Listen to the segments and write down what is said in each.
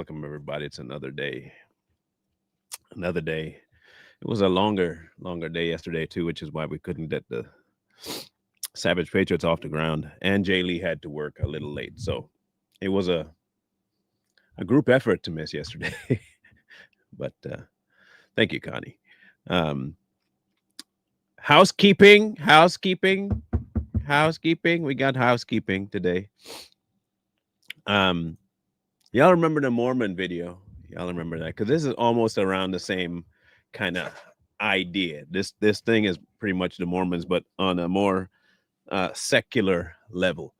Welcome everybody. It's another day. Another day. It was a longer day yesterday too, which is why we couldn't get the Savage Patriots off the ground. And Jay Lee had to work a little late. So it was a group effort to miss yesterday. But thank you, Connie. Um housekeeping. We got housekeeping today. Um Y'all remember the Mormon video? Y'all remember that? Because this is almost around the same kind of idea. This thing is pretty much the Mormons, but on a more secular level.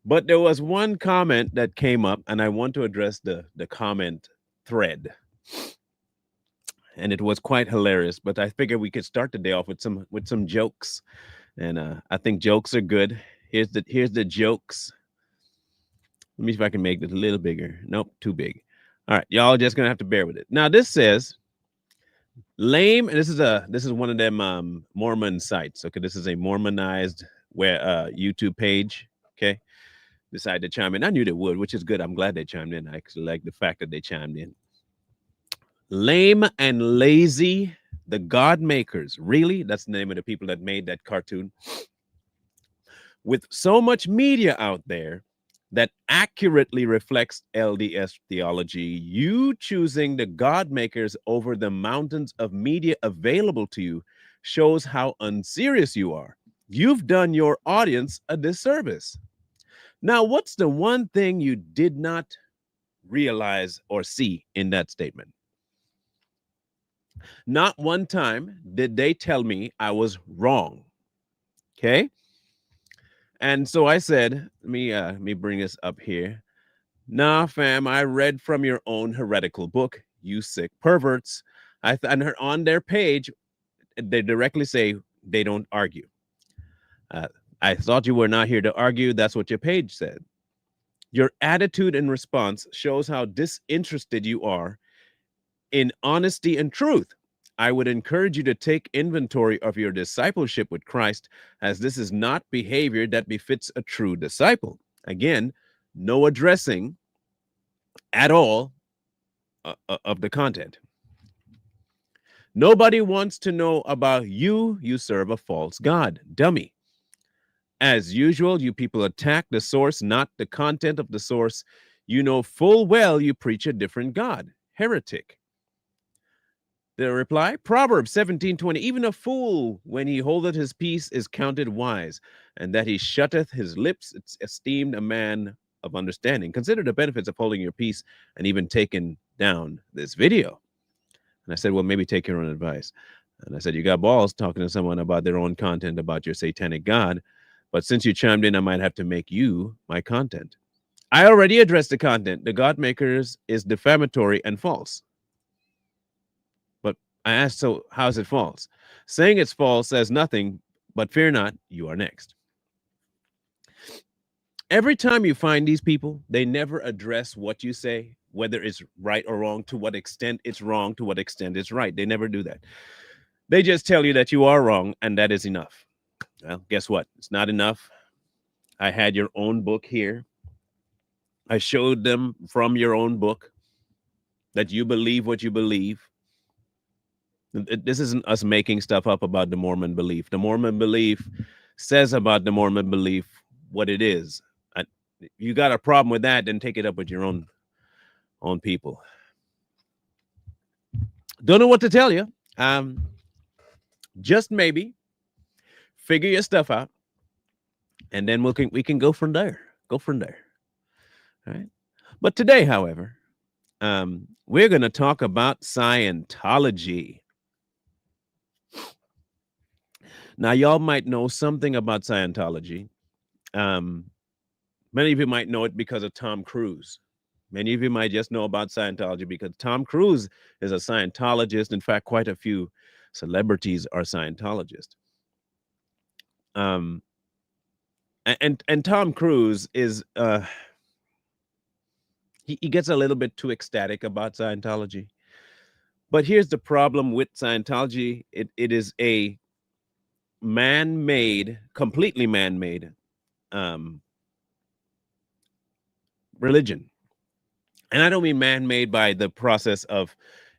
But there was one comment that came up, and I want to address the comment thread. And it was quite hilarious. But I figured we could start the day off with some jokes, and I think jokes are good. Here's the jokes. Let me see if I can make this a little bigger. Nope, too big. All right, y'all just gonna have to bear with it. Now this says lame, and this is one of them Mormon sites. Okay, this is a Mormonized YouTube page. Okay, decided to chime in. I knew they would, which is good. I'm glad they chimed in. I actually like the fact that they chimed in. Lame and lazy, the God makers. Really? That's the name of the people that made that cartoon. With so much media out there that accurately reflects LDS theology, you choosing the God makers over the mountains of media available to you shows how unserious you are. You've done your audience a disservice. Now, what's the one thing you did not realize or see in that statement? Not one time did they tell me I was wrong. Okay? And so I said, let me bring this up here. Nah, fam, I read from your own heretical book, you sick perverts. And on their page, they directly say they don't argue. I thought you were not here to argue. That's what your page said. Your attitude and response shows how disinterested you are in honesty and truth. I would encourage you to take inventory of your discipleship with Christ, as this is not behavior that befits a true disciple. Again, no addressing at all of the content. Nobody wants to know about you. You serve a false god, dummy. As usual, you people attack the source, not the content of the source. You know full well you preach a different god, heretic. The reply, Proverbs 17:20, even a fool, when he holdeth his peace, is counted wise, and that he shutteth his lips, it's esteemed a man of understanding. Consider the benefits of holding your peace and even taking down this video. And I said, well, maybe take your own advice. And I said, you got balls talking to someone about their own content about your satanic god, but since you chimed in, I might have to make you my content. I already addressed the content. The God makers is defamatory and false. I asked, so how's it false? Saying it's false says nothing, but fear not, you are next. Every time you find these people, they never address what you say, whether it's right or wrong, to what extent it's wrong, to what extent it's right. They never do that. They just tell you that you are wrong, and that is enough. Well, guess what? It's not enough. I had your own book here. I showed them from your own book that you believe what you believe. This isn't us making stuff up about the Mormon belief. The Mormon belief says about the Mormon belief what it is. You got a problem with that, then take it up with your own people. Don't know what to tell you. Just maybe figure your stuff out, and then we can go from there. All right. But today, however, we're going to talk about Scientology. Now, y'all might know something about Scientology. Many of you might know it because of Tom Cruise. Many of you might just know about Scientology because Tom Cruise is a Scientologist. In fact, quite a few celebrities are Scientologists. And Tom Cruise is he gets a little bit too ecstatic about Scientology. But here's the problem with Scientology. It is a man-made, completely man-made religion. And I don't mean man-made by the process of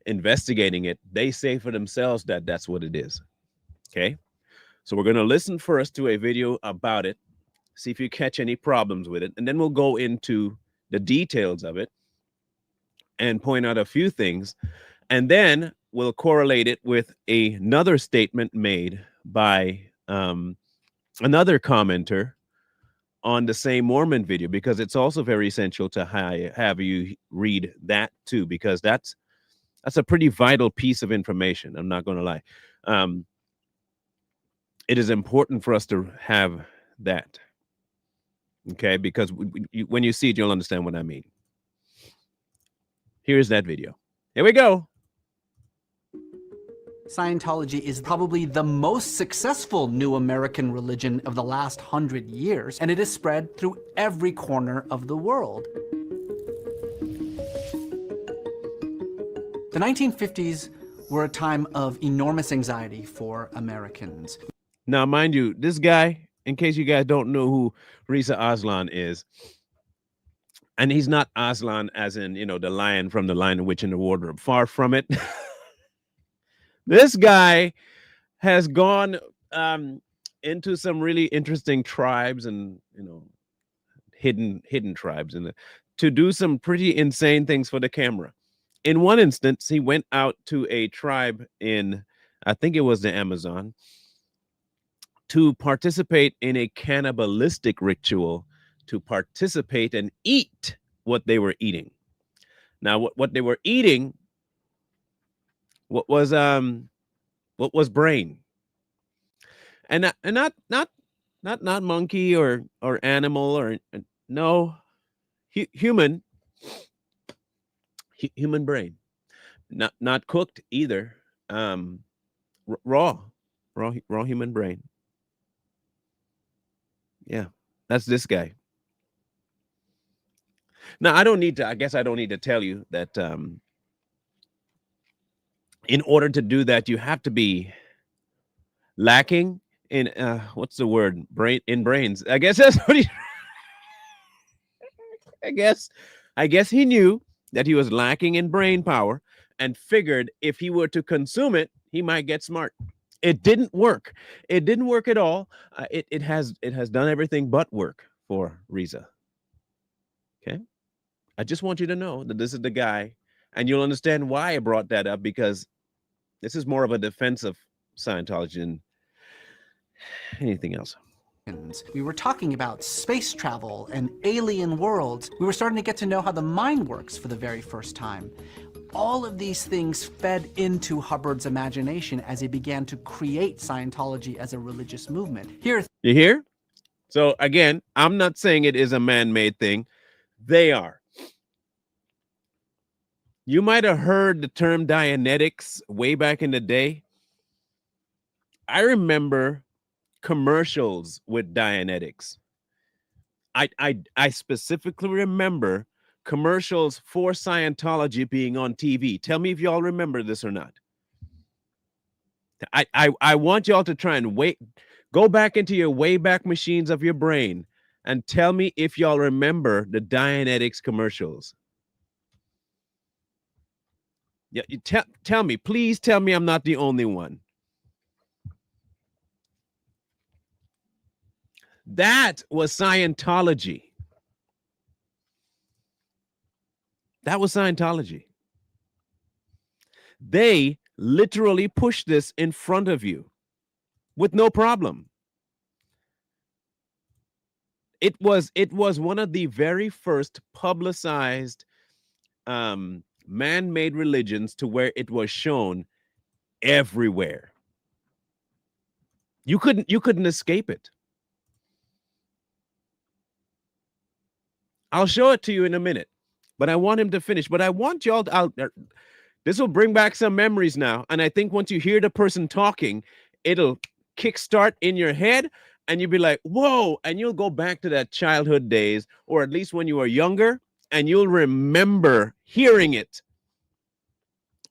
investigating it. They say for themselves that that's what it is. Okay. So we're going to listen first to a video about it, see if you catch any problems with it, and then we'll go into the details of it and point out a few things, and then we'll correlate it with another statement made by another commenter on the same Mormon video, because it's also very essential to have you read that too, because that's a pretty vital piece of information. I'm not going to lie. It is important for us to have that. Okay, because when you see it, you'll understand what I mean. Here's that video. Here we go. Scientology is probably the most successful new American religion of the last 100 years, and it is spread through every corner of the world. The 1950s were a time of enormous anxiety for Americans. Now, mind you, this guy, in case you guys don't know who Reza Aslan is, and he's not Aslan as in, the lion from The Lion, the Witch, and the Wardrobe. Far from it. This guy has gone into some really interesting tribes and, hidden tribes, and to do some pretty insane things for the camera. In one instance, he went out to a tribe in, I think it was the Amazon, to participate in a cannibalistic ritual, to participate and eat what they were eating. Now, what they were eating, what was brain, and not monkey or animal or no, human brain, not cooked either, raw human brain. Yeah, that's this guy. Now, I guess I don't need to tell you that in order to do that, you have to be lacking in what's the word? Brains. I guess that's what he I guess he knew that he was lacking in brain power and figured if he were to consume it, he might get smart. It didn't work. It didn't work at all. It has done everything but work for Reza. Okay. I just want you to know that this is the guy, and you'll understand why I brought that up, because this is more of a defense of Scientology than anything else. We were talking about space travel and alien worlds. We were starting to get to know how the mind works for the very first time. All of these things fed into Hubbard's imagination as he began to create Scientology as a religious movement. You hear? So again, I'm not saying it is a man-made thing. They are. You might have heard the term Dianetics way back in the day. I remember commercials with Dianetics. I specifically remember commercials for Scientology being on TV. Tell me if y'all remember this or not. I want y'all to try and go back into your wayback machines of your brain and tell me if y'all remember the Dianetics commercials. Yeah, you tell me, please tell me I'm not the only one. That was Scientology. That was Scientology. They literally pushed this in front of you with no problem. It was one of the very first publicized man-made religions to where it was shown everywhere. You couldn't escape it. I'll show it to you in a minute, but I want him to finish. But I want y'all out there. This will bring back some memories now. And I think once you hear the person talking, it'll kickstart in your head and you'll be like, whoa, and you'll go back to that childhood days, or at least when you were younger, and you'll remember hearing it.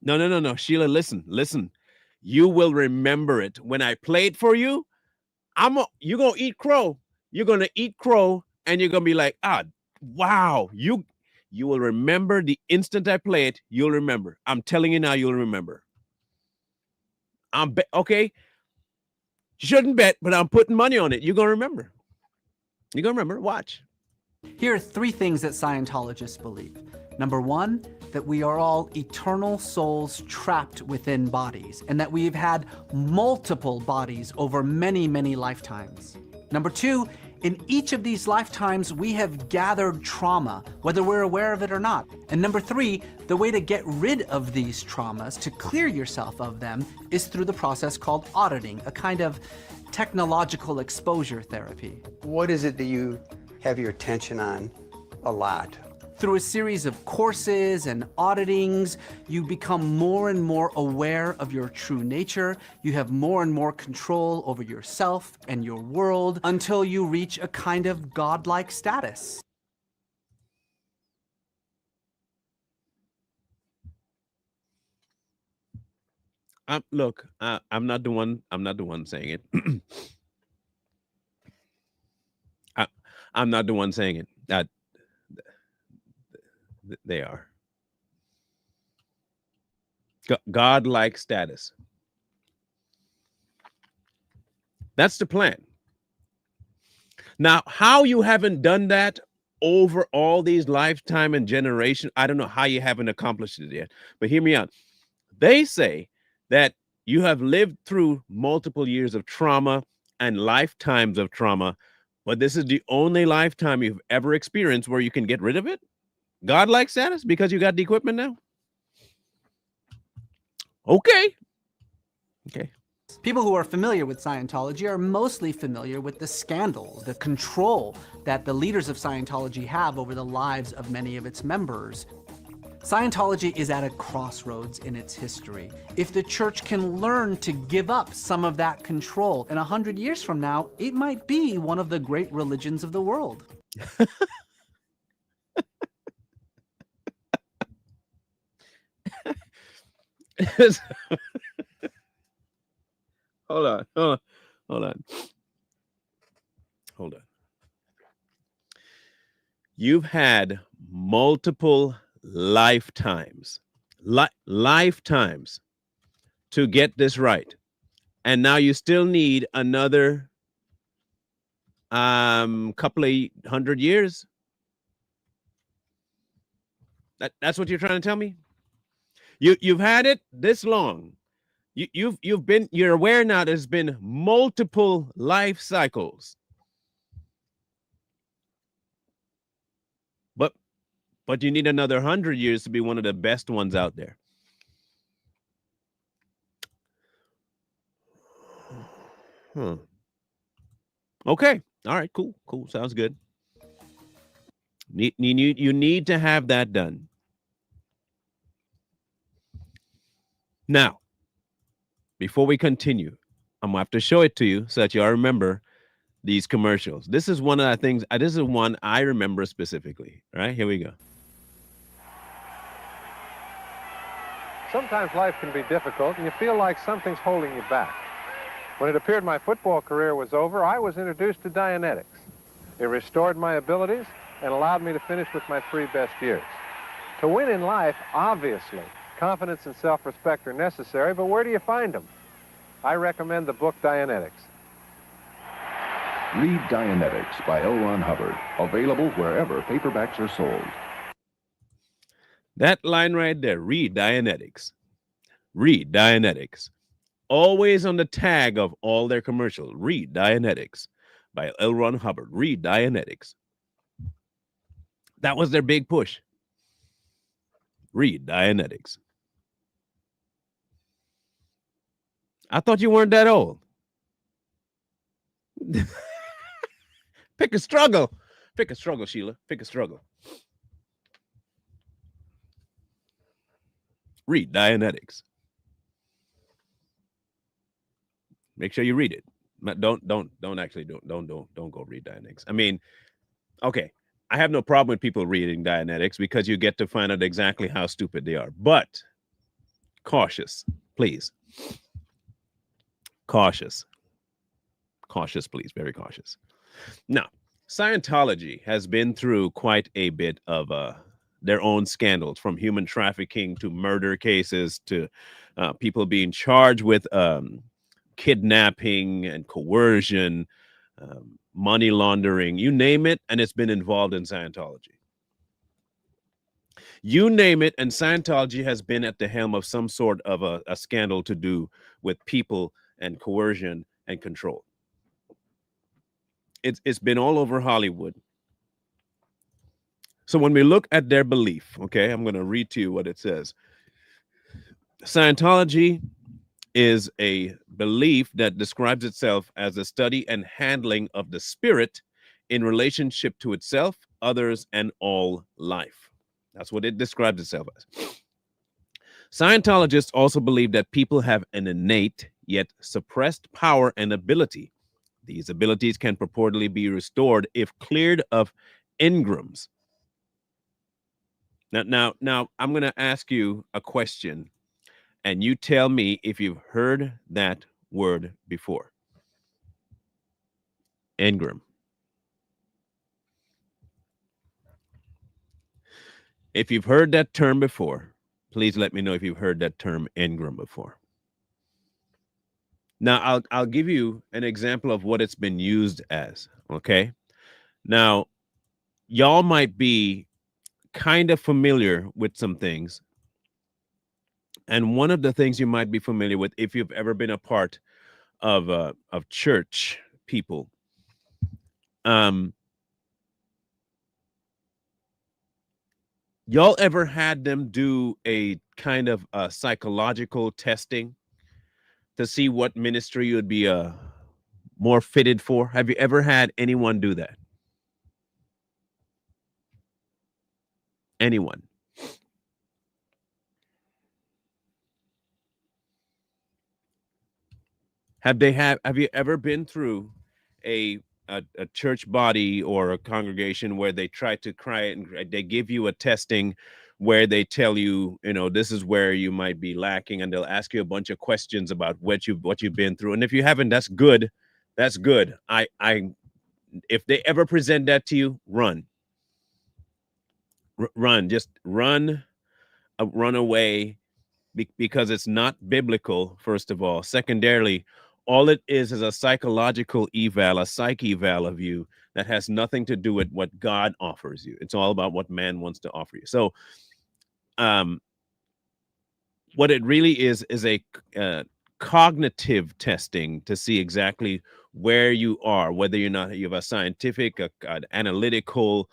No, Sheila, listen. You will remember it. When I play it for you, you're going to eat crow. You're going to eat crow and you're going to be like, wow, you You will remember the instant I play it. You'll remember. I'm telling you now, you'll remember. Okay. You shouldn't bet, but I'm putting money on it. You're going to remember. You're going to remember. Watch. Here are 3 things that Scientologists believe. Number 1, that we are all eternal souls trapped within bodies, and that we've had multiple bodies over many, many lifetimes. Number 2, in each of these lifetimes, we have gathered trauma, whether we're aware of it or not. And number 3, the way to get rid of these traumas, to clear yourself of them, is through the process called auditing, a kind of technological exposure therapy. What is it that you have your attention on a lot? Through a series of courses and auditings, you become more and more aware of your true nature. You have more and more control over yourself and your world until you reach a kind of godlike status. Look, I'm not the one saying it. I'm not the one saying it. That they are. God-like status. That's the plan. Now, how you haven't done that over all these lifetime and generation, I don't know how you haven't accomplished it yet. But hear me out. They say that you have lived through multiple years of trauma and lifetimes of trauma, but this is the only lifetime you've ever experienced where you can get rid of it? Godlike status because you got the equipment now? Okay. People who are familiar with Scientology are mostly familiar with the scandal, the control that the leaders of Scientology have over the lives of many of its members. Scientology is at a crossroads in its history. If the church can learn to give up some of that control, in 100 years from now, it might be one of the great religions of the world. Hold on. You've had multiple lifetimes to get this right, and now you still need another couple of 100 years. That's what you're trying to tell me? You've had it this long. You're aware now there's been multiple life cycles. But you need another 100 years to be one of the best ones out there. Okay. All right, cool. Sounds good. You need to have that done. Now, before we continue, I'm gonna have to show it to you so that you all remember these commercials. This is one of the things, this is one I remember specifically. All right, here we go. Sometimes life can be difficult and you feel like something's holding you back. When it appeared my football career was over, I was introduced to Dianetics. It restored my abilities and allowed me to finish with my 3 best years. To win in life, obviously, confidence and self-respect are necessary, but where do you find them? I recommend the book Dianetics. Read Dianetics by L. Ron Hubbard, available wherever paperbacks are sold. That line right there, read Dianetics. Read Dianetics. Always on the tag of all their commercials, read Dianetics by L. Ron Hubbard. Read Dianetics. That was their big push. Read Dianetics. I thought you weren't that old. Pick a struggle. Pick a struggle, Sheila. Pick a struggle. Read Dianetics. Make sure you read it. Don't go read Dianetics. I mean, okay, I have no problem with people reading Dianetics because you get to find out exactly how stupid they are. But cautious, please. Cautious, please. Very cautious. Now, Scientology has been through quite a bit of their own scandals, from human trafficking to murder cases to people being charged with kidnapping and coercion, money laundering, you name it, and it's been involved in Scientology. You name it, and Scientology has been at the helm of some sort of a scandal to do with people and coercion and control. It's been all over Hollywood. So when we look at their belief, okay, I'm going to read to you what it says. Scientology is a belief that describes itself as a study and handling of the spirit in relationship to itself, others, and all life. That's what it describes itself as. Scientologists also believe that people have an innate yet suppressed power and ability. These abilities can purportedly be restored if cleared of engrams. Now, I'm going to ask you a question, and you tell me if you've heard that word before. Engram. If you've heard that term before, please let me know if you've heard that term engram before. Now, I'll give you an example of what it's been used as, okay? Now, y'all might be kind of familiar with some things. And one of the things you might be familiar with, if you've ever been a part of church people, y'all ever had them do a kind of psychological testing to see what ministry you would be more fitted for? Have you ever had anyone do that? Anyone? Have you ever been through a church body or a congregation where they try to cry and they give you a testing where they tell you, this is where you might be lacking, and they'll ask you a bunch of questions about what you've been through. And if you haven't, that's good. That's good. If they ever present that to you, run. Just run away, because it's not biblical, first of all. Secondarily, all it is a psychological eval, a psych eval of you that has nothing to do with what God offers you. It's all about what man wants to offer you. So what it really is a cognitive testing to see exactly where you are, whether you're not, you have a scientific, an analytical,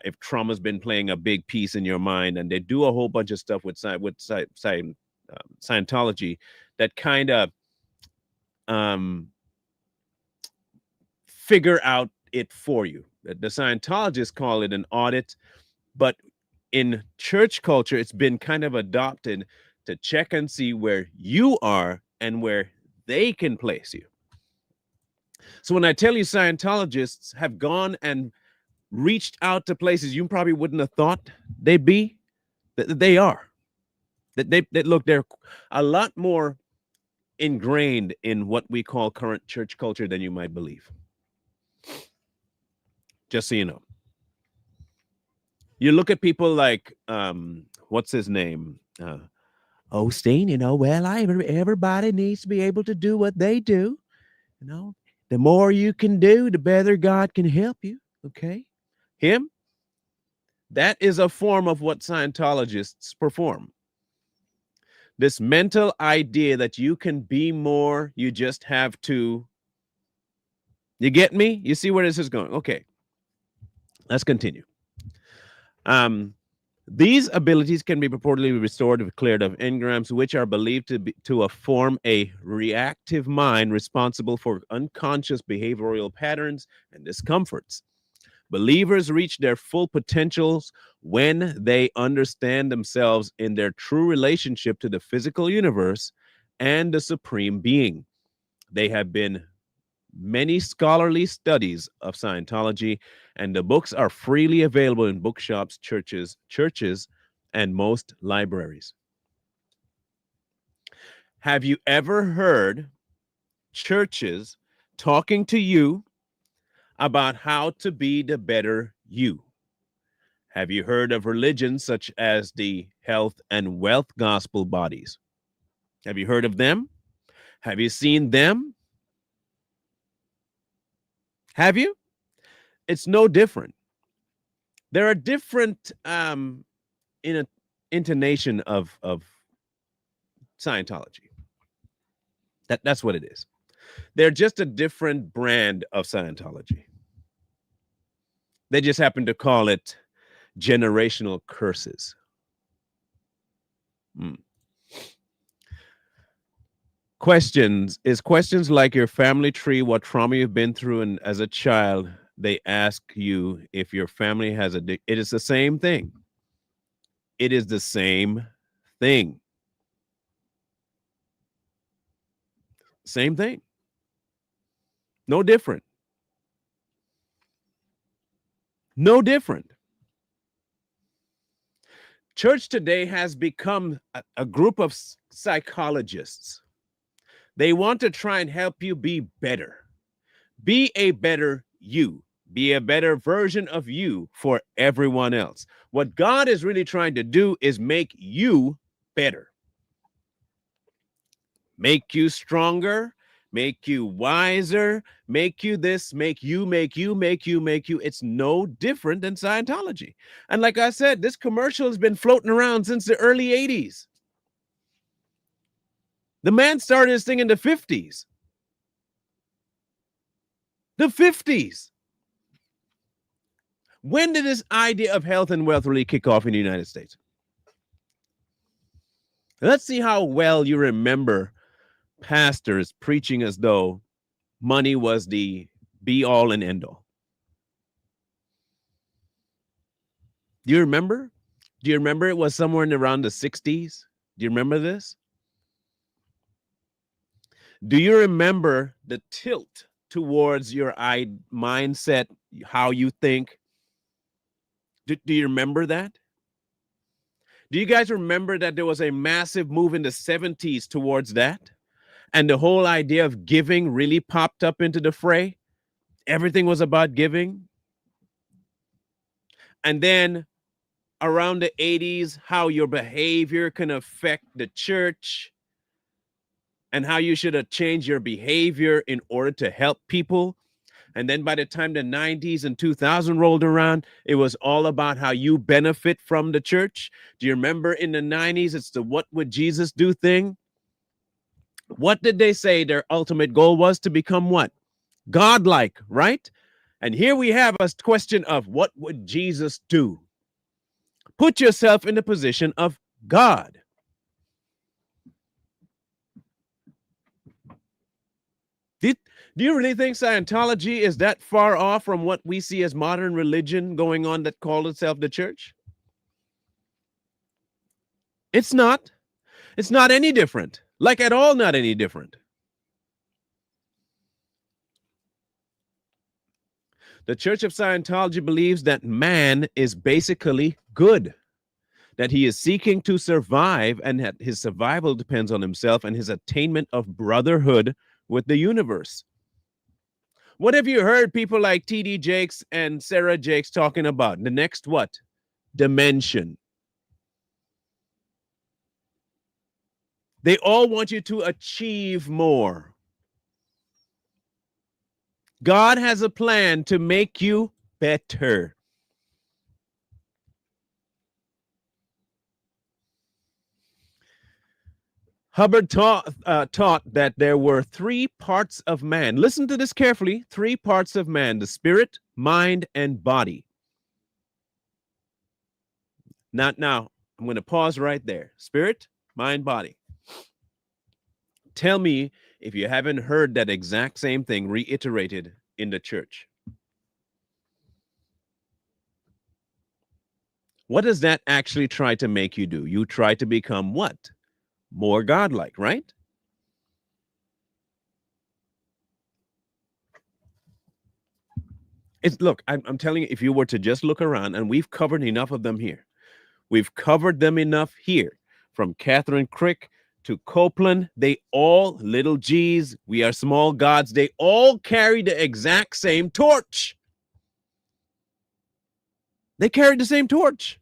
if trauma's been playing a big piece in your mind. And they do a whole bunch of stuff with Scientology that kind of figure out it for you. The Scientologists call it an audit, but in church culture, it's been kind of adopted to check and see where you are and where they can place you. So when I tell you Scientologists have gone and reached out to places you probably wouldn't have thought they'd be, they are. Look, they're a lot more ingrained in what we call current church culture than you might believe. Just so you know. You look at people like, what's his name? Osteen, well, everybody needs to be able to do what they do. The more you can do, the better God can help you. Okay. Him, that is a form of what Scientologists perform. This mental idea that you can be more, you just have to. You get me? You see where this is going? Okay. Let's continue. These abilities can be purportedly restored if cleared of engrams, which are believed to form a reactive mind responsible for unconscious behavioral patterns and discomforts. Believers reach their full potentials when they understand themselves in their true relationship to the physical universe and the supreme being. There have been many scholarly studies of Scientology, and the books are freely available in bookshops, churches, and most libraries. Have you ever heard churches talking to you about how to be the better you? Have you heard of religions such as the health and wealth gospel bodies? Have you heard of them? Have you seen them? Have you? It's no different. There are different intonation of Scientology. That's what it is. They're just a different brand of Scientology. They just happen to call it generational curses. Questions like your family tree, what trauma you've been through, and as a child, they ask you if your family has it is the same thing. It is the same thing. Same thing. No different. No different. Church today has become a group of psychologists. They want to try and help you be better. Be a better you. Be a better version of you for everyone else. What God is really trying to do is make you better. Make you stronger, make you wiser, make you this, make you. It's no different than Scientology. And like I said, this commercial has been floating around since the early 80s. The man started this thing in the 50s. The 50s. When did this idea of health and wealth really kick off in the United States? Let's see how well you remember pastors preaching as though money was the be all and end all. Do you remember? Do you remember it was somewhere in around the 60s? Do you remember this? Do you remember the tilt towards your mindset, how you think? Do you remember that? Do you guys remember that there was a massive move in the 70s towards that? And the whole idea of giving really popped up into the fray. Everything was about giving. And then around the 80s, how your behavior can affect the church and how you should have changed your behavior in order to help people. And then by the time the 90s and 2000 rolled around, it was all about how you benefit from the church. Do you remember in the 90s, it's the what would Jesus do thing? What did they say their ultimate goal was? To become what? Godlike, right? And here we have a question of what would Jesus do? Put yourself in the position of God. Do you really think Scientology is that far off from what we see as modern religion going on that called itself the church? It's not. It's not any different. Like at all not any different. The Church of Scientology believes that man is basically good, that he is seeking to survive and that his survival depends on himself and his attainment of brotherhood with the universe. What have you heard people like T.D. Jakes and Sarah Jakes talking about? The next what? Dimension. They all want you to achieve more. God has a plan to make you better. Hubbard taught that there were three parts of man. Listen to this carefully. Three parts of man: the spirit, mind, and body. Now, I'm going to pause right there. Spirit, mind, body. Tell me if you haven't heard that exact same thing reiterated in the church. What does that actually try to make you do? You try to become what? More godlike, right? Look, I'm telling you, if you were to just look around, and we've covered enough of them here. We've covered them enough here. From Catherine Crick to Copeland, they all, little G's, we are small gods, they all carry the exact same torch. They carried the same torch.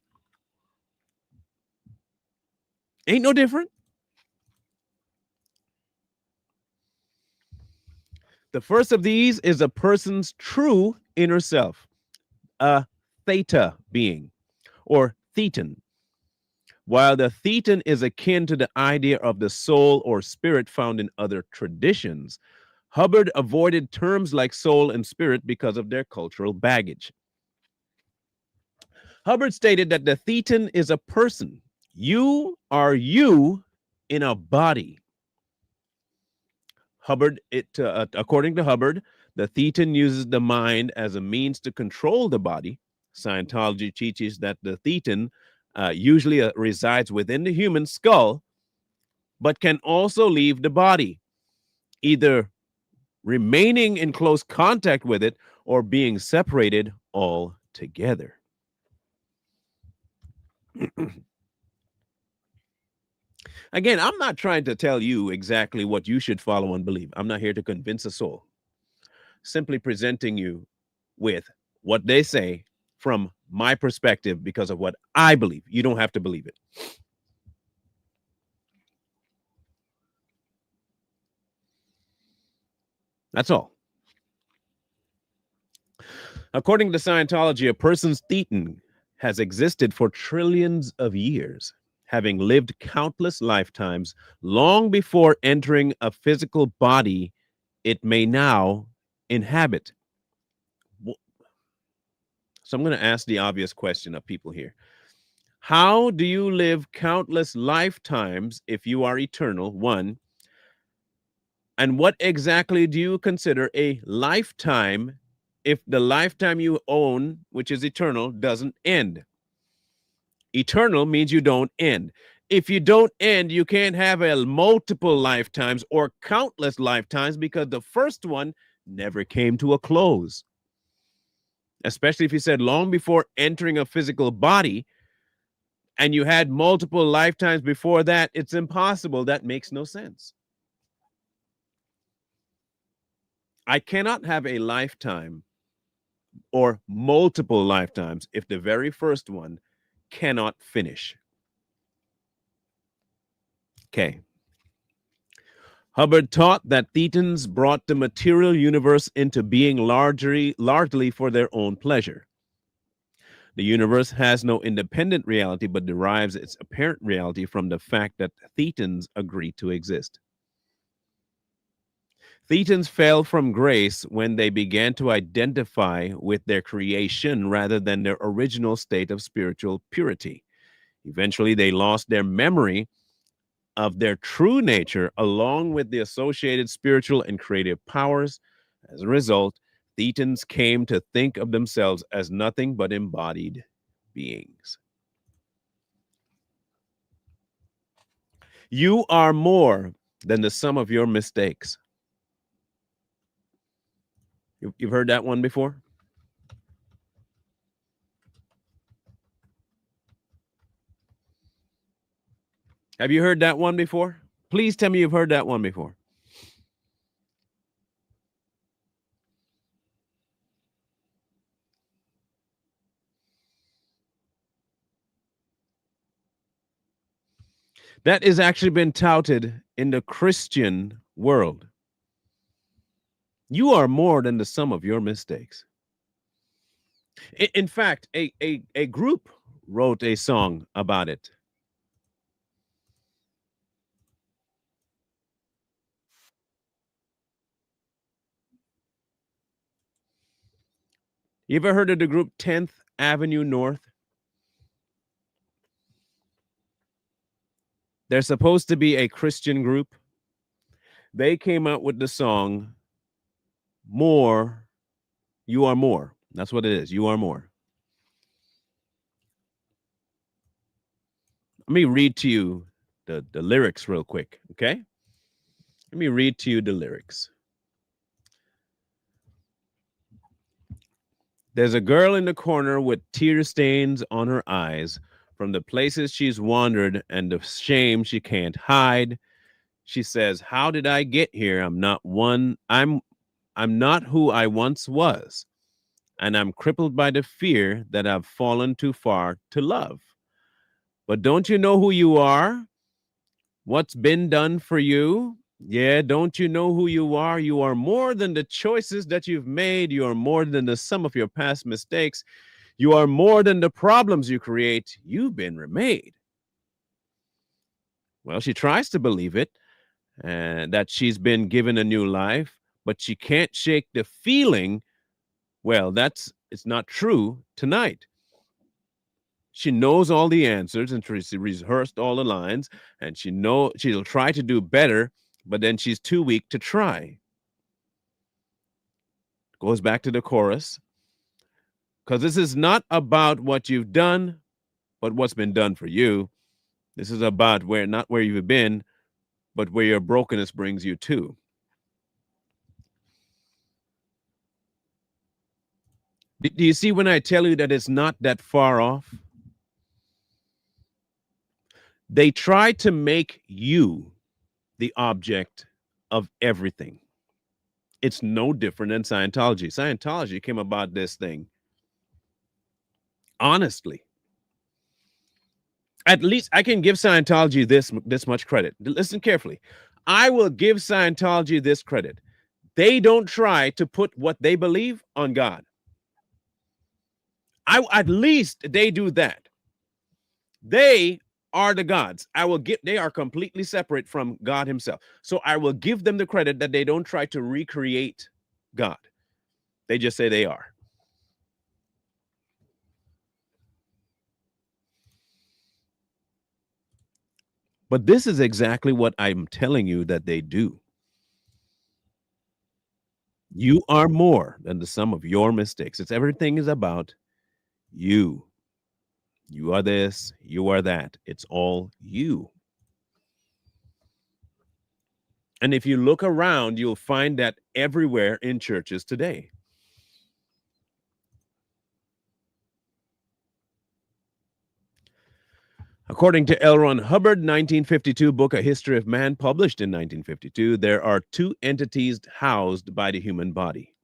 Ain't no different. The first of these is a person's true inner self, a theta being, or thetan. While the thetan is akin to the idea of the soul or spirit found in other traditions, Hubbard avoided terms like soul and spirit because of their cultural baggage. Hubbard stated that the thetan is a person. You are you in a body. According to Hubbard, the thetan uses the mind as a means to control the body. Scientology teaches that the thetan usually resides within the human skull, but can also leave the body, either remaining in close contact with it or being separated altogether. Again, I'm not trying to tell you exactly what you should follow and believe. I'm not here to convince a soul. Simply presenting you with what they say from my perspective because of what I believe. You don't have to believe it. That's all. According to Scientology, a person's thetan has existed for trillions of years, having lived countless lifetimes long before entering a physical body it may now inhabit. So I'm going to ask the obvious question of people here. How do you live countless lifetimes if you are eternal? One. And what exactly do you consider a lifetime if the lifetime you own, which is eternal, doesn't end? Eternal means you don't end. If you don't end, you can't have a multiple lifetimes or countless lifetimes because the first one never came to a close. Especially if you said long before entering a physical body and you had multiple lifetimes before that, it's impossible. That makes no sense. I cannot have a lifetime or multiple lifetimes if the very first one cannot finish. Okay. Hubbard taught that thetans brought the material universe into being largely for their own pleasure. The universe has no independent reality, but derives its apparent reality from the fact that thetans agree to exist. Thetans fell from grace when they began to identify with their creation rather than their original state of spiritual purity. Eventually, they lost their memory of their true nature along with the associated spiritual and creative powers. As a result, thetans came to think of themselves as nothing but embodied beings. You are more than the sum of your mistakes. You've heard that one before? Have you heard that one before? Please tell me you've heard that one before. That has actually been touted in the Christian world. You are more than the sum of your mistakes. In fact, a group wrote a song about it. You ever heard of the group 10th Avenue North? They're supposed to be a Christian group. They came out with the song More, You Are More. That's what it is. You are more. Let me read to you the lyrics real quick, okay? Let me read to you the lyrics. There's a girl in the corner with tear stains on her eyes from the places she's wandered and the shame she can't hide. She says, "How did I get here? I'm not who I once was. and I'm crippled by the fear that I've fallen too far to love. But don't you know who you are? What's been done for you? Yeah, don't you know who you are? You are more than the choices that you've made. You are more than the sum of your past mistakes. You are more than the problems you create. You've been remade. Well, she tries to believe it, and that she's been given a new life, but she can't shake the feeling, well, it's not true tonight. She knows all the answers and she rehearsed all the lines, and she'll try to do better, but then she's too weak to try. Goes back to the chorus, because this is not about what you've done, but what's been done for you. This is about not where you've been, but where your brokenness brings you to. Do you see when I tell you that it's not that far off? They try to make you the object of everything. It's no different than Scientology. Scientology came about this thing honestly. At least I can give Scientology this much credit. Listen carefully. I will give Scientology this credit. They don't try to put what they believe on God. At least they do that. They are the gods. They are completely separate from God himself. So I will give them the credit that they don't try to recreate God. They just say they are. But this is exactly what I'm telling you that they do. You are more than the sum of your mistakes. Everything is about you. You are this, you are that. It's all you. And if you look around, you'll find that everywhere in churches today. According to L. Ron Hubbard, 1952 book, A History of Man, published in 1952, there are two entities housed by the human body.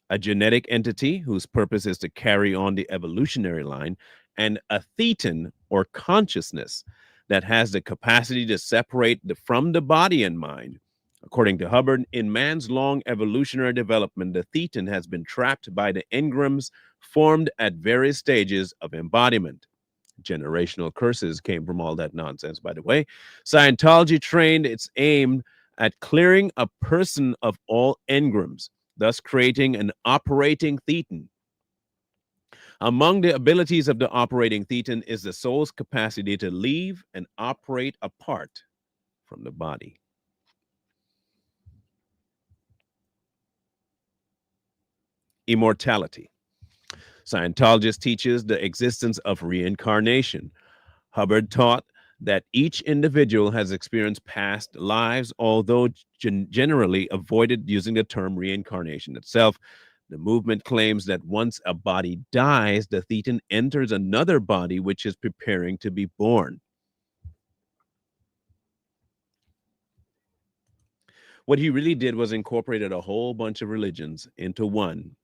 A genetic entity whose purpose is to carry on the evolutionary line, and a thetan, or consciousness, that has the capacity to separate from the body and mind. According to Hubbard, in man's long evolutionary development, the thetan has been trapped by the engrams formed at various stages of embodiment. Generational curses came from all that nonsense, by the way. Scientology trained its aim at clearing a person of all engrams, thus creating an operating thetan. Among the abilities of the operating thetan is the soul's capacity to leave and operate apart from the body. Immortality. Scientologist teaches the existence of reincarnation. Hubbard taught that each individual has experienced past lives, although generally avoided using the term reincarnation itself. The movement claims that once a body dies, the thetan enters another body which is preparing to be born. What he really did was incorporated a whole bunch of religions into one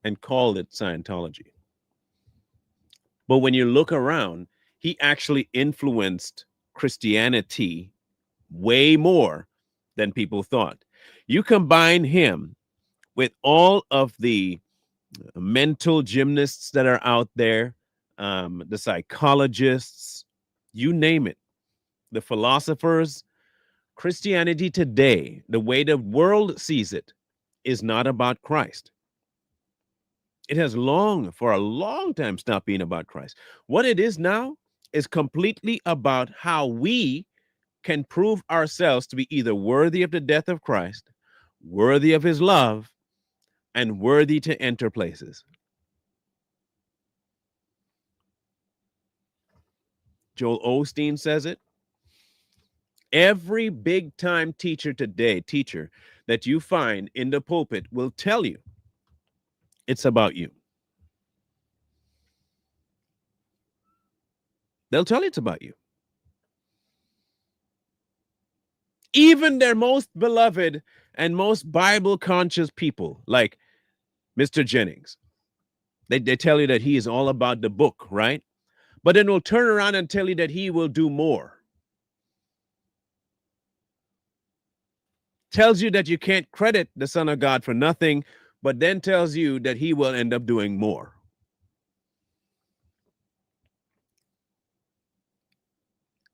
and called it Scientology. But when you look around, he actually influenced Christianity way more than people thought. You combine him with all of the mental gymnasts that are out there, the psychologists, you name it, the philosophers. Christianity today, the way the world sees it, is not about Christ. It has for a long time, stopped being about Christ. What it is now is completely about how we can prove ourselves to be either worthy of the death of Christ, worthy of his love, and worthy to enter places. Joel Osteen says it. Every big time teacher that you find in the pulpit will tell you it's about you. They'll tell you it's about you. Even their most beloved and most Bible conscious people, like Mr. Jennings, They tell you that he is all about the book, right? But then will turn around and tell you that he will do more. Tells you that you can't credit the Son of God for nothing, but then tells you that he will end up doing more.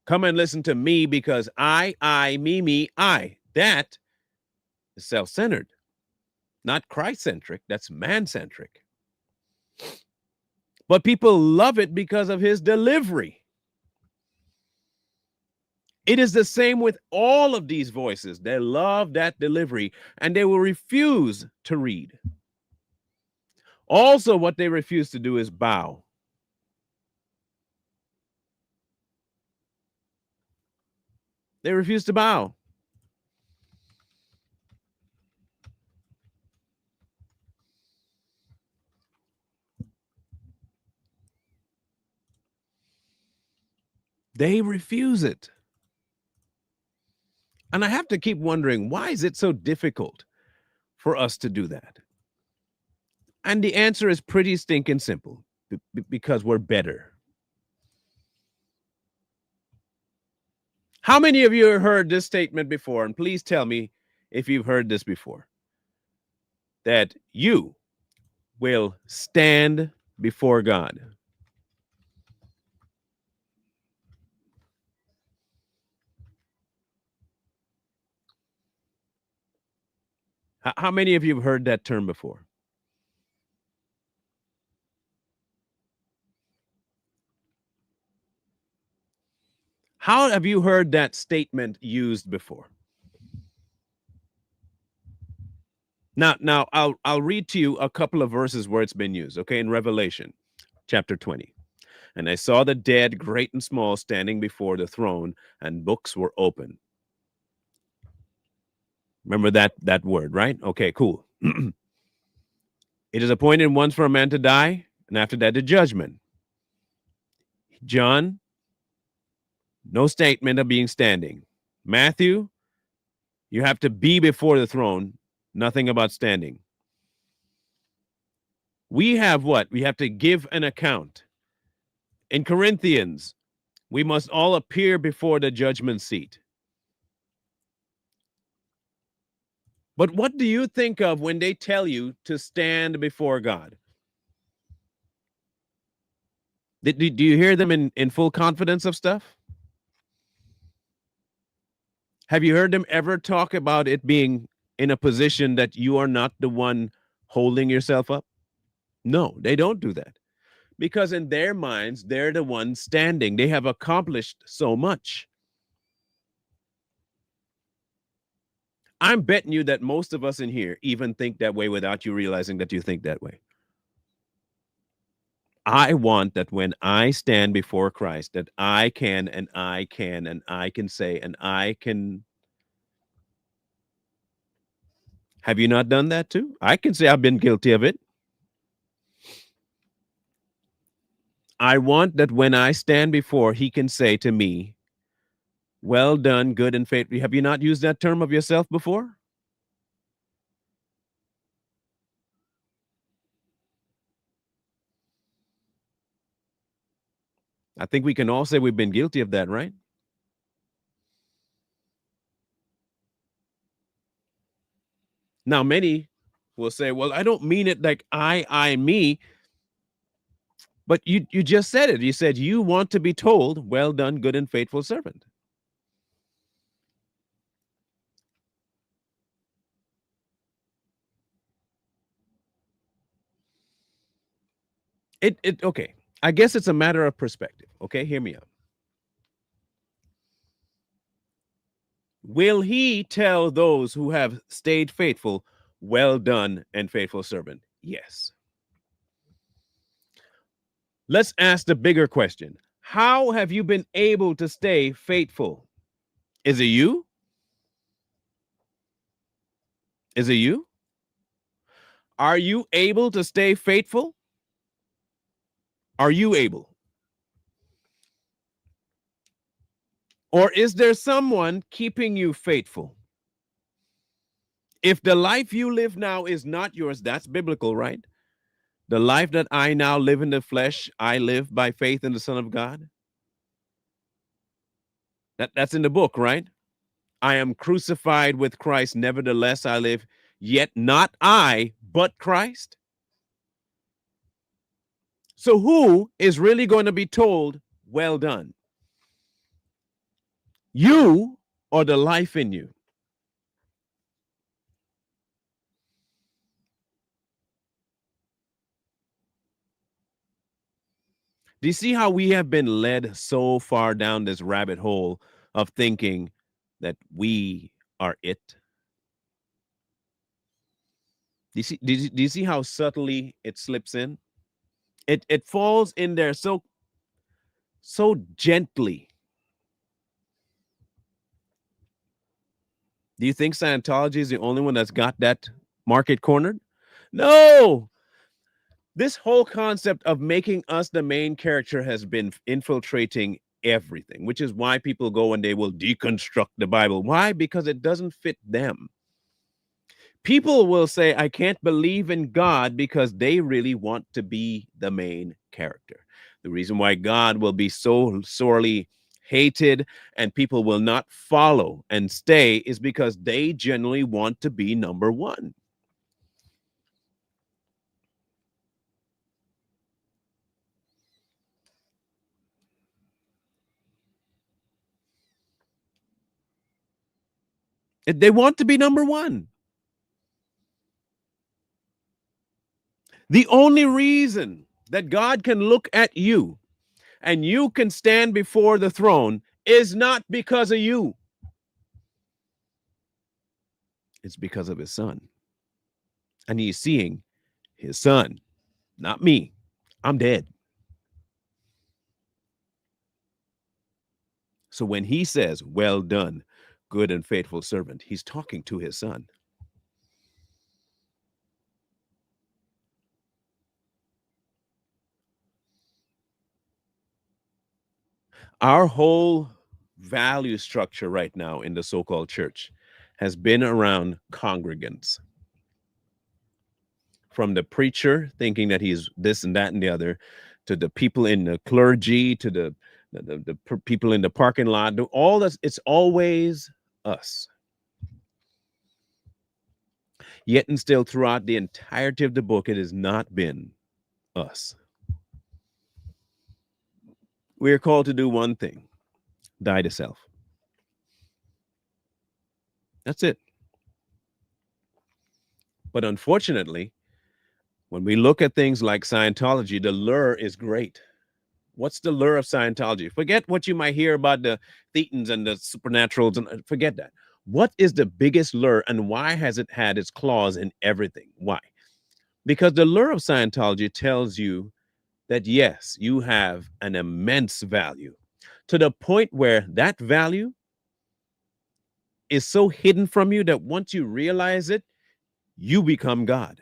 Come and listen to me because I, me, I. That is self-centered, not Christ-centric. That's man-centric. But people love it because of his delivery. It is the same with all of these voices. They love that delivery, and they will refuse to read. Also, what they refuse to do is bow. They refuse to bow. They refuse it. And I have to keep wondering, why is it so difficult for us to do that? And the answer is pretty stinking simple, because we're better. How many of you have heard this statement before? And please tell me if you've heard this before. That you will stand before God. How many of you have heard that term before? How have you heard that statement used before? Now I'll read to you a couple of verses where it's been used, okay? In Revelation chapter 20. And I saw the dead, great and small, standing before the throne, and books were open. Remember that word, right? Okay, cool. It is appointed once for a man to die, and after that the judgment. John, no statement of being standing. Matthew, you have to be before the throne, nothing about standing. We have what? We have to give an account. In Corinthians, we must all appear before the judgment seat. But what do you think of when they tell you to stand before God? Do you hear them in full confidence of stuff? Have you heard them ever talk about it being in a position that you are not the one holding yourself up? No, they don't do that. Because in their minds, they're the ones standing. They have accomplished so much. I'm betting you that most of us in here even think that way without you realizing that you think that way. I want that when I stand before Christ, that I can and I can and I can say and I can. Have you not done that too? I can say I've been guilty of it. I want that when I stand before, he can say to me, well done, good and faithful. Have you not used that term of yourself before? I think we can all say we've been guilty of that, right? Now, many will say, well, I don't mean it like I, me. But you just said it. You said you want to be told, well done, good and faithful servant. Okay. I guess it's a matter of perspective. Okay, hear me out. Will he tell those who have stayed faithful, well done and faithful servant? Yes. Let's ask the bigger question. How have you been able to stay faithful? Is it you? Is it you? Are you able to stay faithful? Are you able? Or is there someone keeping you faithful? If the life you live now is not yours, that's biblical, right? The life that I now live in the flesh, I live by faith in the Son of God. That's in the book, right? I am crucified with Christ, nevertheless I live, yet not I, but Christ. So who is really going to be told, well done? You or the life in you? Do you see how we have been led so far down this rabbit hole of thinking that we are it? Do you see how subtly it slips in? It falls in there so gently. Do you think Scientology is the only one that's got that market cornered? No. This whole concept of making us the main character has been infiltrating everything, which is why people go and they will deconstruct the Bible. Why? Because it doesn't fit them. People will say, I can't believe in God because they really want to be the main character. The reason why God will be so sorely hated and people will not follow and stay is because they generally want to be number one. They want to be number one. The only reason that God can look at you and you can stand before the throne is not because of you. It's because of his son. And he's seeing his son, not me. I'm dead. So when he says, well done, good and faithful servant, he's talking to his son. Our whole value structure right now in the so-called church has been around congregants. From the preacher thinking that he's this and that and the other, to the people in the clergy, to the people in the parking lot, all this, it's always us. Yet and still throughout the entirety of the book, it has not been us. We are called to do one thing: die to self. That's it. But unfortunately, when we look at things like Scientology, the lure is great. What's the lure of Scientology? Forget what you might hear about the thetans and the supernaturals, and forget that. What is the biggest lure, and why has it had its claws in everything? Why? Because the lure of Scientology tells you that, yes, you have an immense value, to the point where that value is so hidden from you that once you realize it, you become God.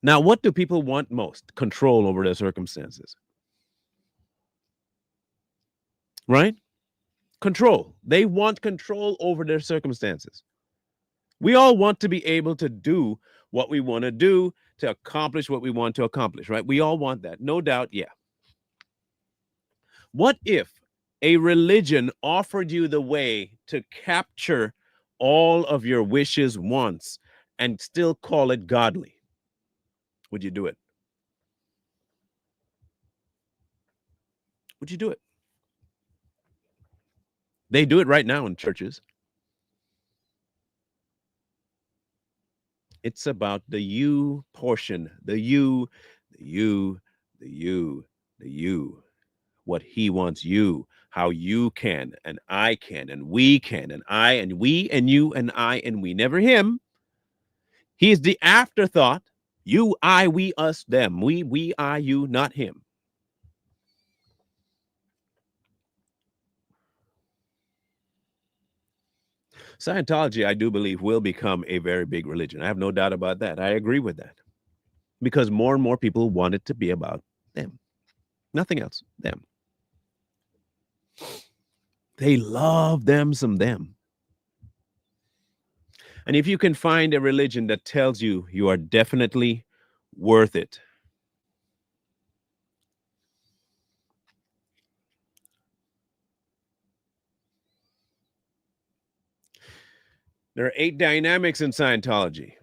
Now, what do people want most? Control over their circumstances. Right? Control. They want control over their circumstances. We all want to be able to do what we want to do, to accomplish what we want to accomplish, right? We all want that. No doubt, yeah. What if a religion offered you the way to capture all of your wishes, wants, and still call it godly? Would you do it? Would you do it? They do it right now in churches. It's about the you portion, the you, the you, the you, the you. What he wants you, how you can, and I can, and we can, and I, and we, and you, and I, and we. Never him. He's the afterthought. You, I, we, us, them. We, I, you, not him. Scientology, I do believe, will become a very big religion. I have no doubt about that. I agree with that. Because more and more people want it to be about them. Nothing else. Them. They love them some them. And if you can find a religion that tells you you are definitely worth it. There are 8 dynamics in Scientology.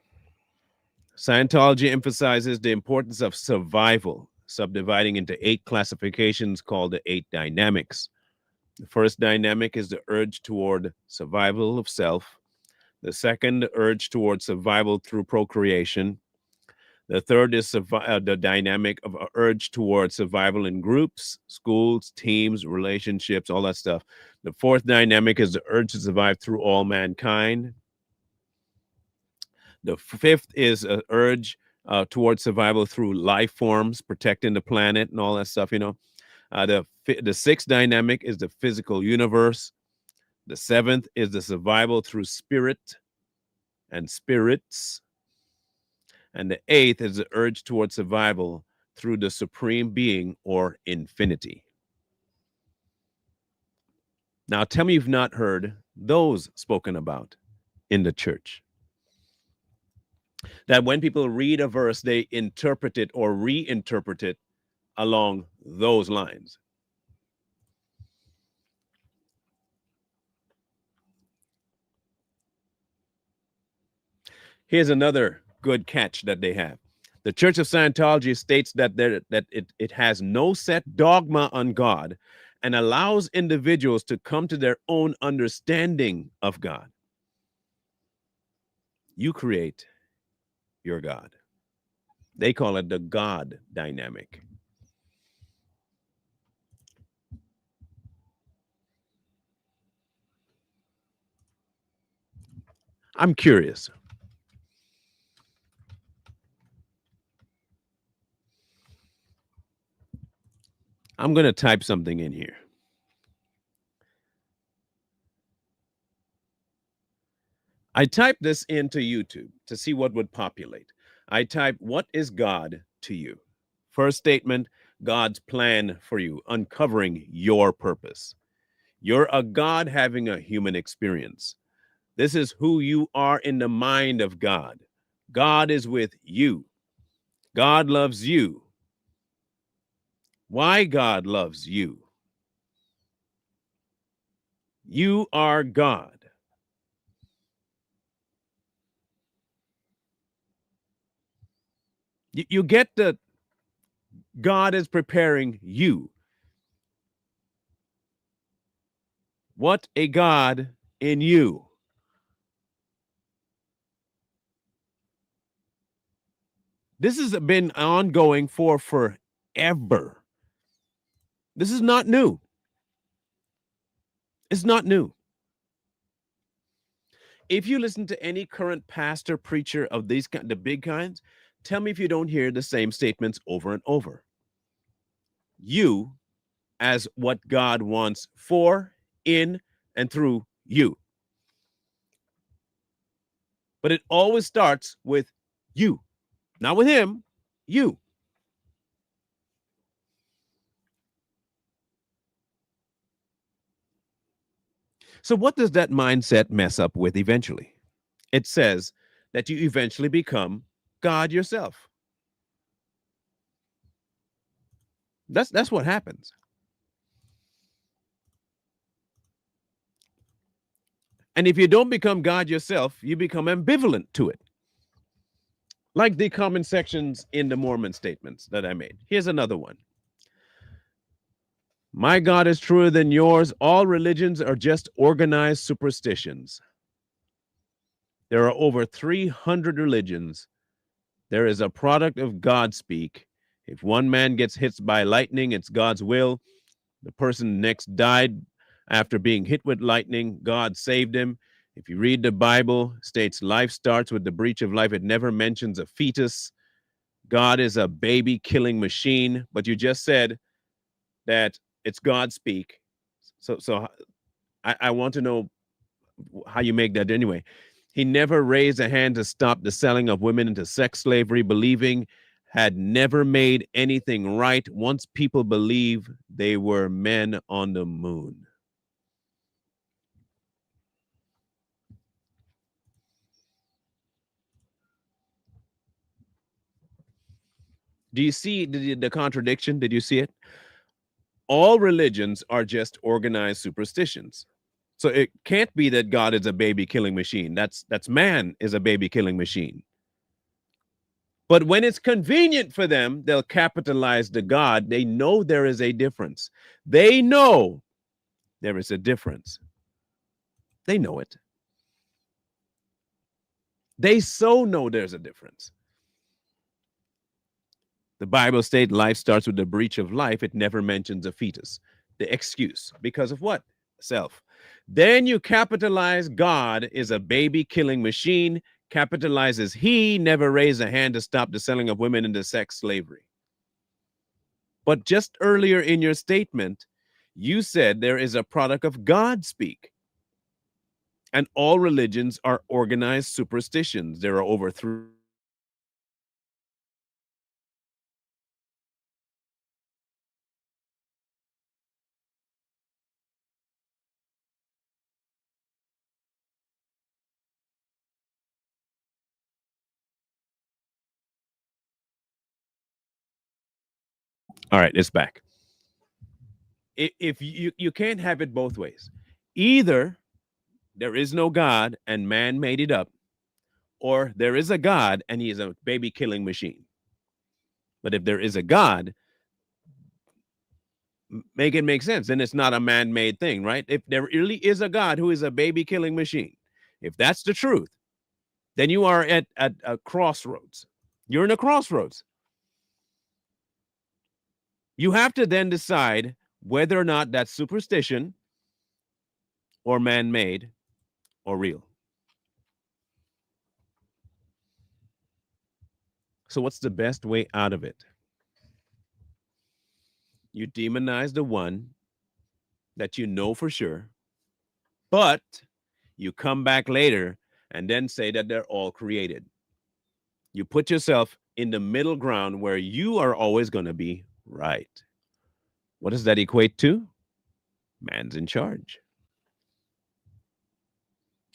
Scientology emphasizes the importance of survival, subdividing into 8 classifications called the 8 dynamics. The first dynamic is the urge toward survival of self. The second, the urge toward survival through procreation. The third is the dynamic of urge toward survival in groups, schools, teams, relationships, all that stuff. The fourth dynamic is the urge to survive through all mankind. The fifth is an urge towards survival through life forms, protecting the planet and all that stuff, you know. The sixth dynamic is the physical universe. The seventh is the survival through spirit and spirits. And the eighth is the urge towards survival through the supreme being or infinity. Now, tell me you've not heard those spoken about in the church. That when people read a verse, they interpret it or reinterpret it along those lines. Here's another good catch that they have. The Church of Scientology states that it has no set dogma on God and allows individuals to come to their own understanding of God. You create your God. They call it the God dynamic. I'm curious. I'm going to type something in here. I typed this into YouTube to see what would populate. I typed, what is God to you? First statement, God's plan for you, uncovering your purpose. You're a God having a human experience. This is who you are in the mind of God. God is with you. God loves you. Why God loves you? You are God. You get that God is preparing you. What a God in you. This has been ongoing for forever. This is not new. It's not new. If you listen to any current pastor, preacher of these the big kinds, tell me if you don't hear the same statements over and over. You as what God wants for, in, and through you. But it always starts with you, not with him, you. So what does that mindset mess up with eventually? It says that you eventually become God yourself. That's what happens. And if you don't become God yourself, you become ambivalent to it. Like the comment sections in the Mormon statements that I made. Here's another one. My God is truer than yours. All religions are just organized superstitions. There are over 300 religions. There is a product of God speak. If one man gets hit by lightning, it's God's will. The person next died after being hit with lightning. God saved him. If you read the Bible, it states life starts with the breach of life. It never mentions a fetus. God is a baby killing machine. But you just said that it's God speak. So I want to know how you make that anyway. He never raised a hand to stop the selling of women into sex slavery, believing had never made anything right once people believe they were men on the moon. Do you see the contradiction? Did you see it? All religions are just organized superstitions. So it can't be that God is a baby killing machine. That's man is a baby killing machine. But when it's convenient for them, they'll capitalize the God. They know there is a difference. They know there is a difference. They know it. They so know there's a difference. The Bible states life starts with the breach of life. It never mentions a fetus. The excuse. Because of what? Self. Then you capitalize God is a baby killing machine, capitalizes he never raised a hand to stop the selling of women into sex slavery. But just earlier in your statement, you said there is a product of God speak. And all religions are organized superstitions. There are over 3. All right, it's back. If you can't have it both ways. Either there is no God and man made it up, or there is a God and he is a baby killing machine. But if there is a God, make it make sense. Then it's not a man-made thing, right? If there really is a God who is a baby killing machine, if that's the truth, then you are at a crossroads. You're in a crossroads. You have to then decide whether or not that's superstition or man-made or real. So what's the best way out of it? You demonize the one that you know for sure, but you come back later and then say that they're all created. You put yourself in the middle ground where you are always going to be right. What does that equate to? Man's in charge.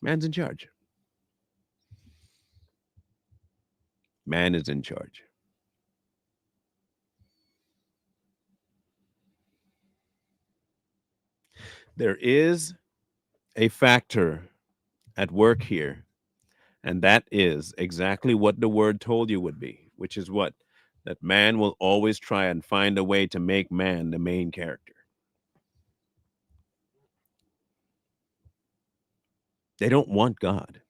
Man's in charge. Man is in charge. There is a factor at work here, and that is exactly what the word told you would be, which is what? That man will always try and find a way to make man the main character. They don't want God.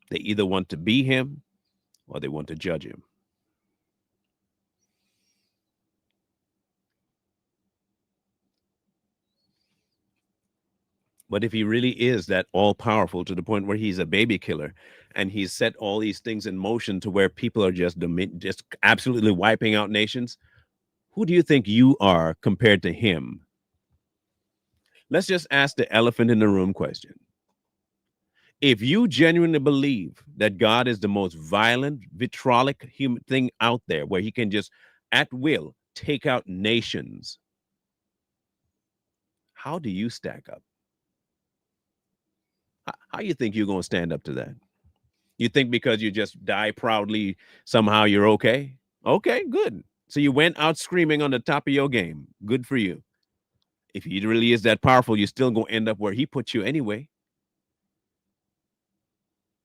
They either want to be him or they want to judge him. But if he really is that all powerful to the point where he's a baby killer and he's set all these things in motion to where people are just absolutely wiping out nations, who do you think you are compared to him? Let's just ask the elephant in the room question. If you genuinely believe that God is the most violent, vitriolic human thing out there, where he can just at will take out nations, how do you stack up? How you think you're going to stand up to that? You think because you just die proudly, somehow you're okay? Okay, good. So you went out screaming on the top of your game. Good for you. If he really is that powerful, you're still going to end up where he put you anyway.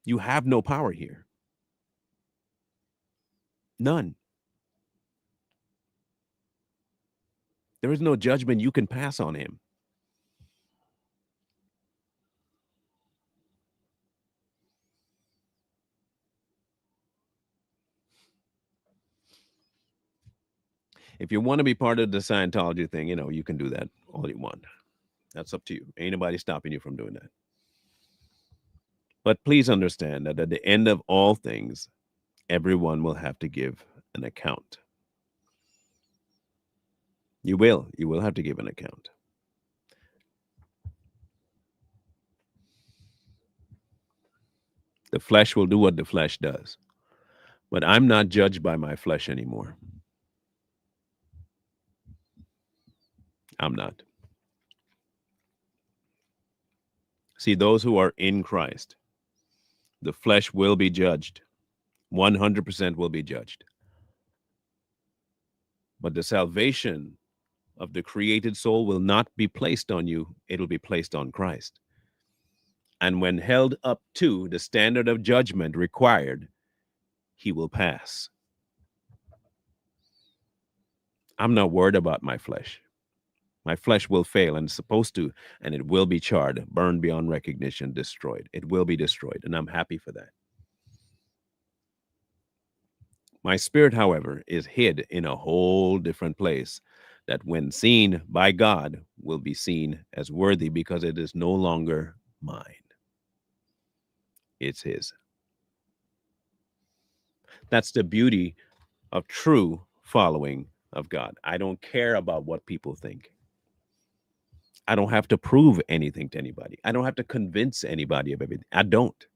You have no power here. None. There is no judgment you can pass on him. If you want to be part of the Scientology thing, you can do that all you want. That's up to you. Ain't nobody stopping you from doing that. But please understand that at the end of all things, everyone will have to give an account. You will have to give an account. The flesh will do what the flesh does. But I'm not judged by my flesh anymore. I'm not. See, those who are in Christ, the flesh will be judged. 100% will be judged. But the salvation of the created soul will not be placed on you. It'll be placed on Christ. And when held up to the standard of judgment required, he will pass. I'm not worried about my flesh. My flesh will fail, and it's supposed to, and it will be charred, burned beyond recognition, destroyed. It will be destroyed, and I'm happy for that. My spirit, however, is hid in a whole different place that when seen by God will be seen as worthy because it is no longer mine. It's his. That's the beauty of true following of God. I don't care about what people think. I don't have to prove anything to anybody. I don't have to convince anybody of everything. I don't.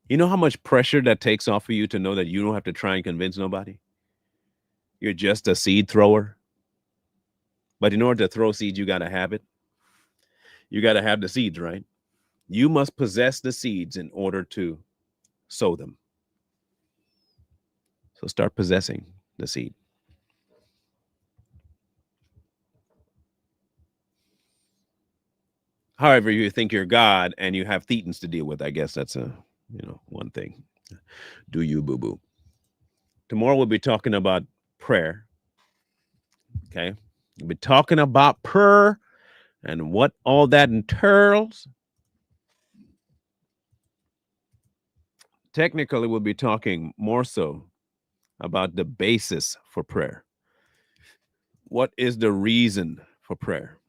You know how much pressure that takes off of you to know that you don't have to try and convince nobody? You're just a seed thrower. But in order to throw seeds, you got to have it. You got to have the seeds, right? You must possess the seeds in order to sow them. So start possessing the seed. However, you think you're God and you have thetans to deal with, I guess that's one thing. Do you, boo-boo. Tomorrow we'll be talking about prayer. Okay. We'll be talking about prayer and what all that entails. Technically, we'll be talking more so about the basis for prayer. What is the reason for prayer?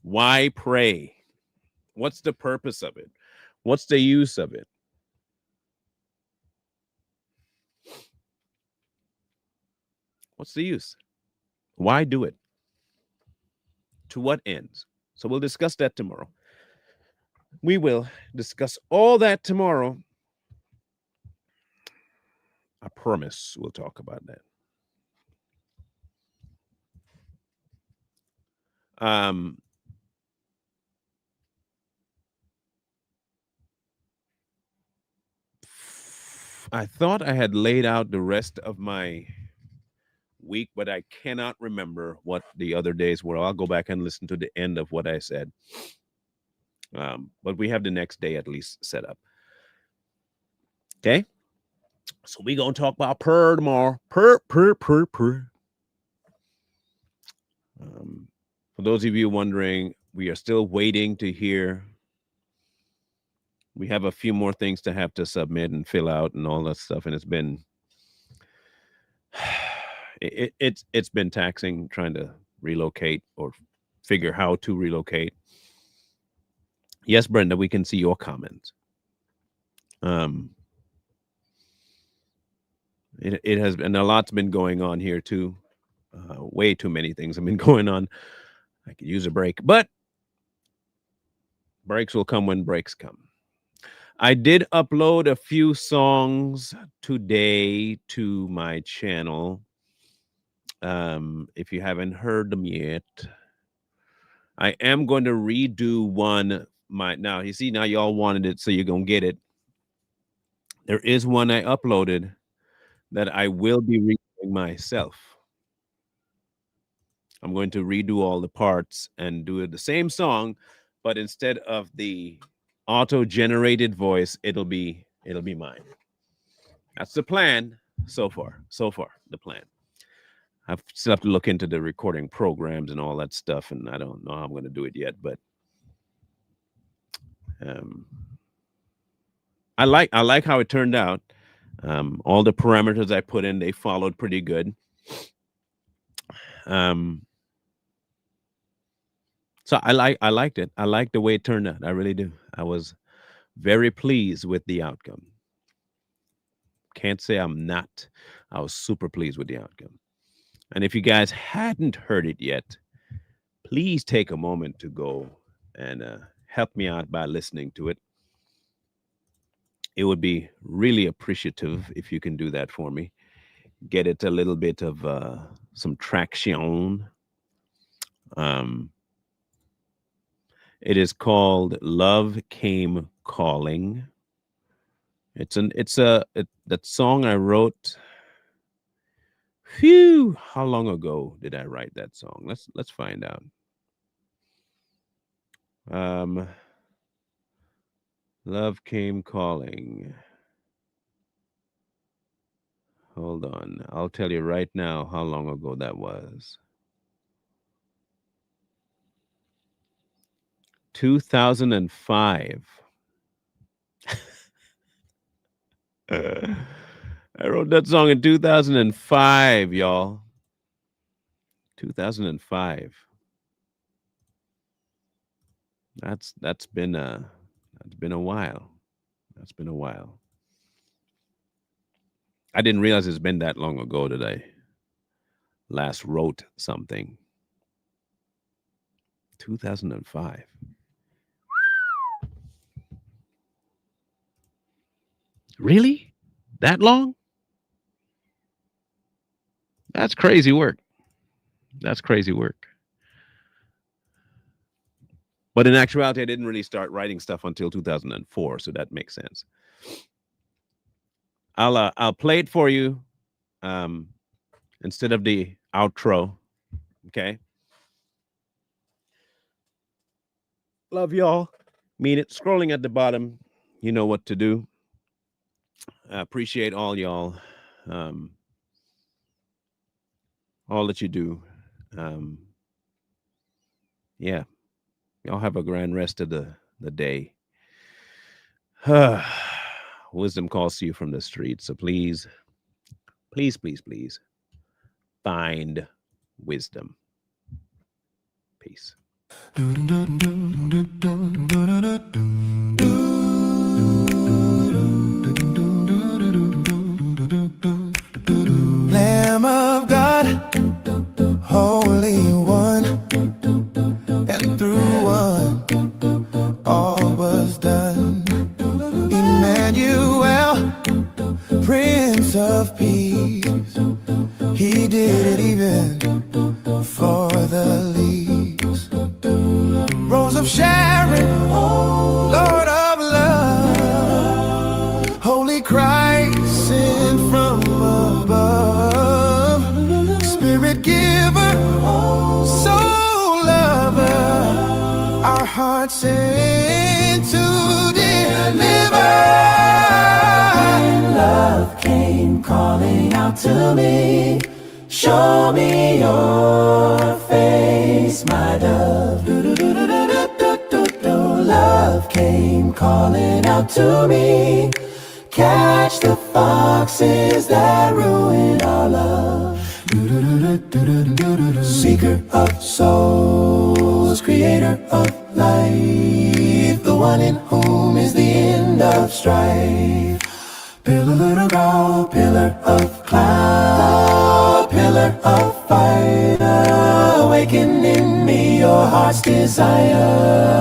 Why pray? What's the purpose of it? What's the use of it? What's the use? Why do it? To what ends? So we'll discuss that tomorrow. We will discuss all that tomorrow. I promise we'll talk about that. I thought I had laid out the rest of my week, but I cannot remember what the other days were. I'll go back and listen to the end of what I said. But we have the next day at least set up. Okay. So we're going to talk about prayer tomorrow. Prayer. For those of you wondering, we are still waiting to hear. We have a few more things to have to submit and fill out and all that stuff. And it's been, it's been taxing trying to relocate or figure how to relocate. Yes, Brenda, we can see your comments. It has been, a lot's been going on here too. Way too many things have been going on. I could use a break, but breaks will come when breaks come. I did upload a few songs today to my channel. If you haven't heard them yet, I am going to redo one. Now you see, now y'all wanted it, so you're gonna get it. There is one I uploaded that I will be redoing myself. I'm going to redo all the parts and do the same song, but instead of the auto-generated voice, it'll be mine. That's the plan so far. The plan. I still have to look into the recording programs and all that stuff, and I don't know how I'm going to do it yet, but I like how it turned out. All the parameters I put in, they followed pretty good. So I liked it. I liked the way it turned out. I really do. I was very pleased with the outcome. Can't say I'm not. I was super pleased with the outcome. And if you guys hadn't heard it yet, please take a moment to go and help me out by listening to it. It would be really appreciative if you can do that for me. Get it a little bit of some traction. It is called Love Came Calling. That song I wrote. Phew, how long ago did I write that song? Let's find out. Love Came Calling. Hold on. I'll tell you right now how long ago that was. 2005. I wrote that song in 2005, y'all. 2005. That's been a while. That's been a while. I didn't realize it's been that long ago that I last wrote something. 2005. Really? That long? That's crazy work. That's crazy work. But in actuality, I didn't really start writing stuff until 2004, so that makes sense. I'll play it for you instead of the outro. Okay. Love y'all. Mean it. Scrolling at the bottom, you know what to do. I appreciate all y'all. All that you do. Yeah. Y'all have a grand rest of the day. Wisdom calls to you from the street. So please, please, please, please find wisdom. Peace. Lamb of God, Holy One, and through one, all was done. Emmanuel, Prince of Peace, he did it even for the least. Rose of Sharon, Lord of love, Holy Christ sent from above, Spirit giver, soul lover, our hearts sent to deliver. Love came calling out to me, show me your face, my dove. Love came calling out to me, catch the foxes that ruin our love. Seeker of souls, creator of life, the one in whom is the end of strife. Pillar of gold, pillar of cloud, pillar of fire, awaken in me your heart's desire.